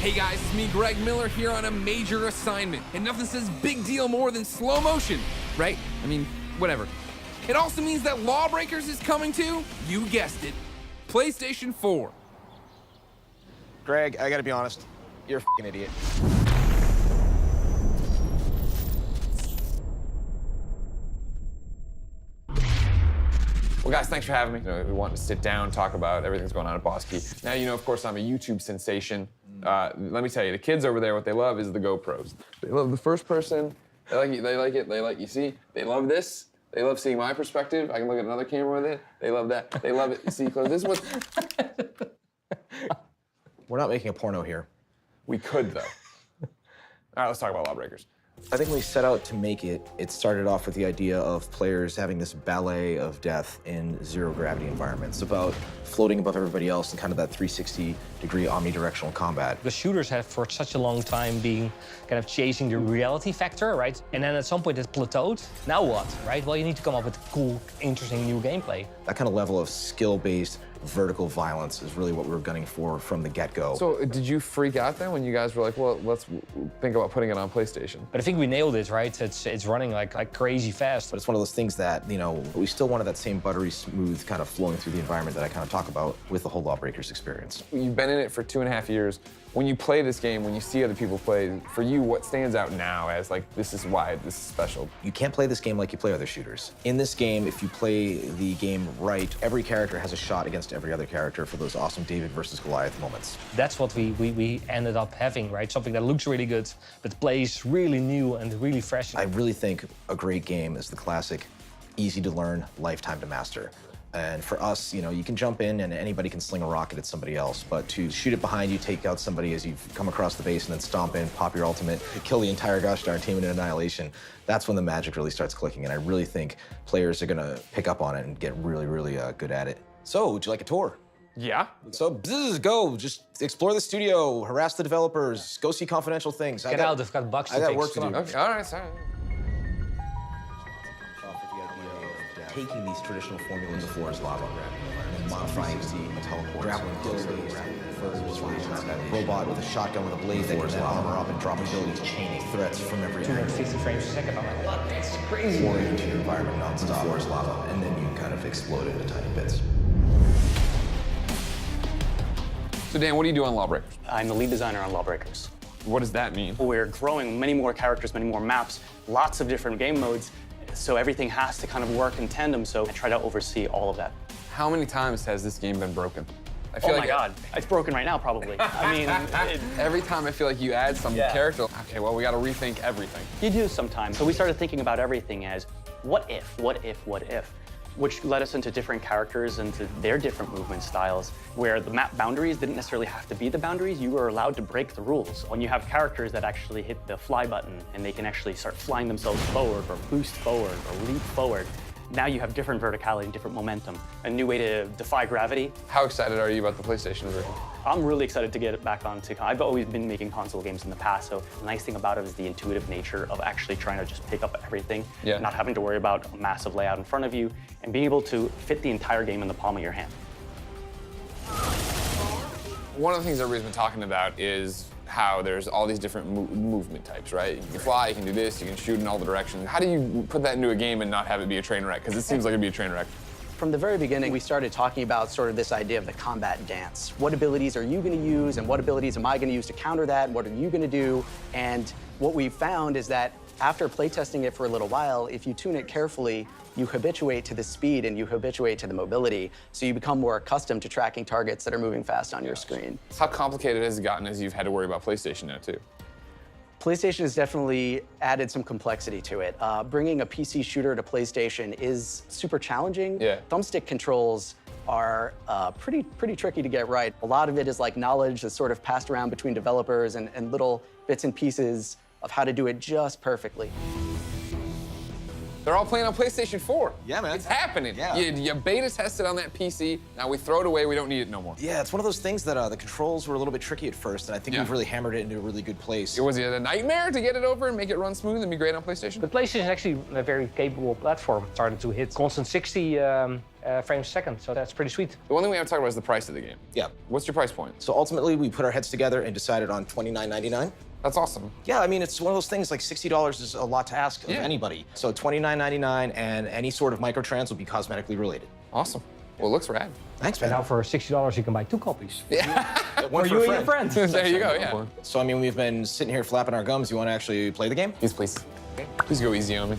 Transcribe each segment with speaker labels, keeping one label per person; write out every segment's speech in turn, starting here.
Speaker 1: Hey guys, it's me, Greg Miller, here on a major assignment. And nothing says big deal more than slow motion, right? I mean, whatever. It also means that LawBreakers is coming to, you guessed it, PlayStation 4.
Speaker 2: Greg, I gotta be honest, you're a f***ing idiot.
Speaker 3: Well, guys, thanks for having me. We wanted to sit down, talk about everything that's going on at Boss Key. Now, you know, of course, I'm a YouTube sensation. Let me tell you, the kids over there, what they love is the GoPros. They love the first person. They like it. They like, you see, they love this. They love seeing my perspective. I can look at another camera with it. They love that. They love it. You see, close. This is what...
Speaker 2: We're not making a porno here.
Speaker 3: We could, though. All right, let's talk about LawBreakers.
Speaker 2: I think when we set out to make it, it started off with the idea of players having this ballet of death in zero-gravity environments, about floating above everybody else in kind of that 360-degree omnidirectional combat.
Speaker 4: The shooters have for such a long time been kind of chasing the reality factor, right? And then at some point it plateaued. Now what, right? Well, you need to come up with cool, interesting new gameplay. That
Speaker 2: kind of level of skill-based vertical violence is really what we were gunning for from the get-go.
Speaker 3: So did you freak out then when you guys were like, well, let's think about putting it on PlayStation?
Speaker 4: But I think we nailed it, right? It's running like crazy fast.
Speaker 2: But it's one of those things that, you know, we still wanted that same buttery smooth kind of flowing through the environment that I kind of talk about with the whole LawBreakers experience.
Speaker 3: You've been in it for 2.5 years. When you play this game, when you see other people play, for you, what stands out now as like, this is why this is special?
Speaker 2: You can't play this game like you play other shooters. In this game, if you play the game right, every character has a shot against every other character for those awesome David versus Goliath moments.
Speaker 4: That's what we ended up having, right? Something that looks really good, but plays really new and really fresh.
Speaker 2: I really think a great game is the classic, easy to learn, lifetime to master. And for us, you know, you can jump in and anybody can sling a rocket at somebody else, but to shoot it behind you, take out somebody as you come across the base and then stomp in, pop your ultimate, kill the entire gosh darn team in annihilation, that's when the magic really starts clicking. And I really think players are gonna pick up on it and get really, really good at it. So, would you like a tour?
Speaker 3: Yeah.
Speaker 2: So, go, just explore the studio, harass the developers, go see confidential things.
Speaker 4: Get out, I've got bucks to
Speaker 2: I got
Speaker 4: fix.
Speaker 2: work to do.
Speaker 3: Okay, all right, sorry.
Speaker 2: Taking these traditional formulas, the floor is lava, and modifying the teleport, grappling kills, robot with a shotgun with a blade that can armor up and drop abilities, chaining threats from every
Speaker 4: 250 frames a second. I'm like, what? That's crazy.
Speaker 2: Pouring into your environment nonstop. The floor is lava, and then you kind of explode into tiny bits.
Speaker 3: So Dan, what do you do on LawBreakers?
Speaker 5: I'm the lead designer on LawBreakers.
Speaker 3: What does that mean?
Speaker 5: We're growing many more characters, many more maps, lots of different game modes, so everything has to kind of work in tandem, so I try to oversee all of that.
Speaker 3: How many times has this game been broken? I feel
Speaker 5: oh my God, it's broken right now, probably. I mean,
Speaker 3: every time I feel like you add some character, okay, well, we got to rethink everything.
Speaker 5: You do sometimes. So we started thinking about everything as what if, what if, what if? Which led us into different characters and to their different movement styles, where the map boundaries didn't necessarily have to be the boundaries. You were allowed to break the rules. When you have characters that actually hit the fly button and they can actually start flying themselves forward or boost forward or leap forward, now you have different verticality, different momentum, a new way to defy gravity.
Speaker 3: How excited are you about the PlayStation version?
Speaker 5: I'm really excited to get it back onto. I've always been making console games in the past, so the nice thing about it is the intuitive nature of actually trying to just pick up everything, not having to worry about a massive layout in front of you, and being able to fit the entire game in the palm of your hand.
Speaker 3: One of the things everybody's been talking about is how there's all these different movement types, right? You can fly, you can do this, you can shoot in all the directions. How do you put that into a game and not have it be a train wreck? Because it seems like it'd be a train wreck.
Speaker 6: From the very beginning, we started talking about sort of this idea of the combat dance. What abilities are you going to use, and what abilities am I going to use to counter that? What are you going to do? And what we found is that after playtesting it for a little while, if you tune it carefully, you habituate to the speed and you habituate to the mobility, so you become more accustomed to tracking targets that are moving fast on your screen.
Speaker 3: How complicated has it gotten as you've had to worry about PlayStation now, too?
Speaker 6: PlayStation has definitely added some complexity to it. Bringing a PC shooter to PlayStation is super challenging. Thumbstick controls are pretty tricky to get right. A lot of it is like knowledge that's sort of passed around between developers and little bits and pieces of how to do it just perfectly.
Speaker 3: They're all playing on PlayStation 4.
Speaker 2: Yeah, man.
Speaker 3: It's happening.
Speaker 2: Yeah.
Speaker 3: You beta tested on that PC. Now we throw it away. We don't need it no more.
Speaker 2: Yeah, it's one of those things that the controls were a little bit tricky at first, and I think
Speaker 3: Yeah.
Speaker 2: we've really hammered it into a really good place.
Speaker 3: Was it a nightmare to get it over and make it run smooth and be great on PlayStation?
Speaker 4: The PlayStation is actually a very capable platform. Started to hit constant 60 frames a second, so that's pretty sweet.
Speaker 3: The one thing we haven't talked about is the price of the game.
Speaker 2: Yeah.
Speaker 3: What's your price point?
Speaker 2: So ultimately, we put our heads together and decided on $29.99.
Speaker 3: That's awesome.
Speaker 2: Yeah, I mean, it's one of those things, like $60 is a lot to ask of
Speaker 3: Yeah.
Speaker 2: anybody. So $29.99, and any sort of microtrans will be cosmetically related.
Speaker 3: Awesome. Well, it looks rad.
Speaker 2: Thanks,
Speaker 4: And
Speaker 2: man.
Speaker 4: now for $60, you can buy 2 copies.
Speaker 2: One
Speaker 4: For you and your friends.
Speaker 3: There you go, yeah.
Speaker 2: So, I mean, we've been sitting here flapping our gums. You want to actually play the game?
Speaker 3: Please, please. Please go easy on me.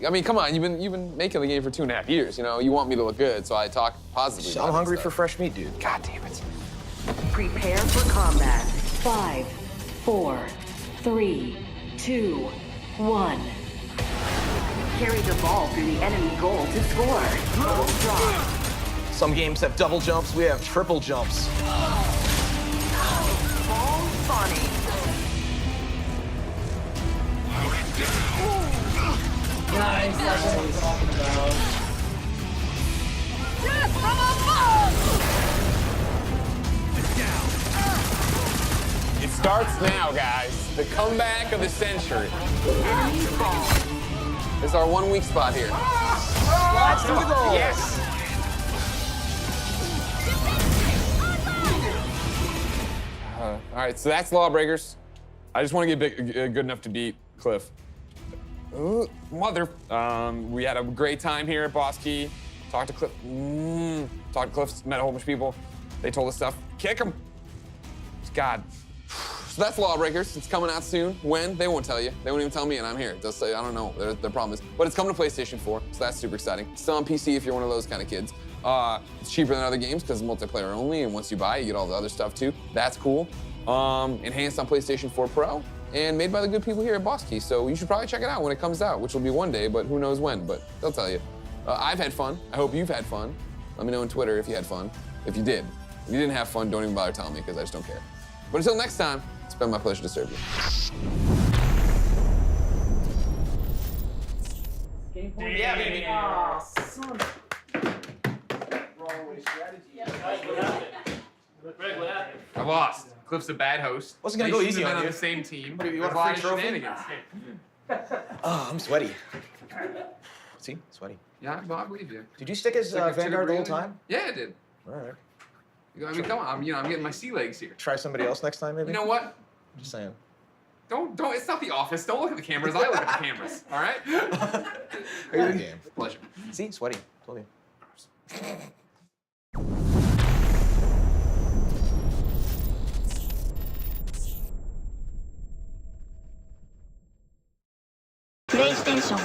Speaker 3: I mean, come on, you've been making the game for 2.5 years, you know? You want me to look good, so I talk positively about
Speaker 2: I'm
Speaker 3: it
Speaker 2: hungry
Speaker 3: and
Speaker 2: for
Speaker 3: stuff.
Speaker 2: fresh meat, dude.
Speaker 3: God damn it.
Speaker 7: Prepare for combat. 5, 4, 3, 2, 1. Carry the ball through the enemy goal to score. Ball drop.
Speaker 2: Some games have double jumps. We have triple jumps.
Speaker 7: Ball spawning.
Speaker 4: Nice, that's what I'm talking about.
Speaker 3: It starts now, guys. The comeback of the century.
Speaker 7: Enemy ball.
Speaker 3: This is our 1 weak spot here.
Speaker 2: Let's do the goal.
Speaker 3: Yes! All right, so that's LawBreakers. I just want to get good enough to beat Cliff. Ooh, mother. We had a great time here at Boss Key. Talked to Cliff. Talked to Cliff, met a whole bunch of people. They told us stuff. Kick him. God. So that's LawBreakers. It's coming out soon. When? They won't tell you. They won't even tell me, and I'm here. They'll say, I don't know. Their problem is. But it's coming to PlayStation 4, so that's super exciting. It's still on PC if you're one of those kind of kids. It's cheaper than other games because it's multiplayer only, and once you buy it, you get all the other stuff too. That's cool. Enhanced on PlayStation 4 Pro, and made by the good people here at Boss Key. So you should probably check it out when it comes out, which will be one day, but who knows when, but they'll tell you. I've had fun. I hope you've had fun. Let me know on Twitter if you had fun. If you did. If you didn't have fun, don't even bother telling me because I just don't care. But until next time, it's been my pleasure to serve you.
Speaker 6: Yeah, baby.
Speaker 1: I lost. Cliff's a bad host.
Speaker 2: Wasn't gonna
Speaker 1: They
Speaker 2: go
Speaker 1: shouldn't
Speaker 2: easy
Speaker 1: have been
Speaker 2: on
Speaker 1: on
Speaker 2: you.
Speaker 1: the same team.
Speaker 2: What do you
Speaker 1: There's
Speaker 2: want,
Speaker 1: a
Speaker 2: a
Speaker 1: lot
Speaker 2: free
Speaker 1: of
Speaker 2: trophy?
Speaker 1: shenanigans.
Speaker 2: Oh, I'm sweaty. See? Sweaty.
Speaker 1: Yeah, no, I believe you.
Speaker 2: Did you stick as
Speaker 1: Like a
Speaker 2: Vanguard the whole
Speaker 1: Tigger
Speaker 2: time?
Speaker 1: Yeah, I did.
Speaker 2: All right.
Speaker 1: I mean, come on. I'm getting my sea legs here.
Speaker 2: Try somebody else next time, maybe?
Speaker 1: You know what?
Speaker 2: Just saying.
Speaker 1: Don't. It's not the office. Don't look at the cameras. I look at the cameras. All right.
Speaker 2: Good game.
Speaker 1: Pleasure.
Speaker 2: See? Sweaty. Told you.
Speaker 8: PlayStation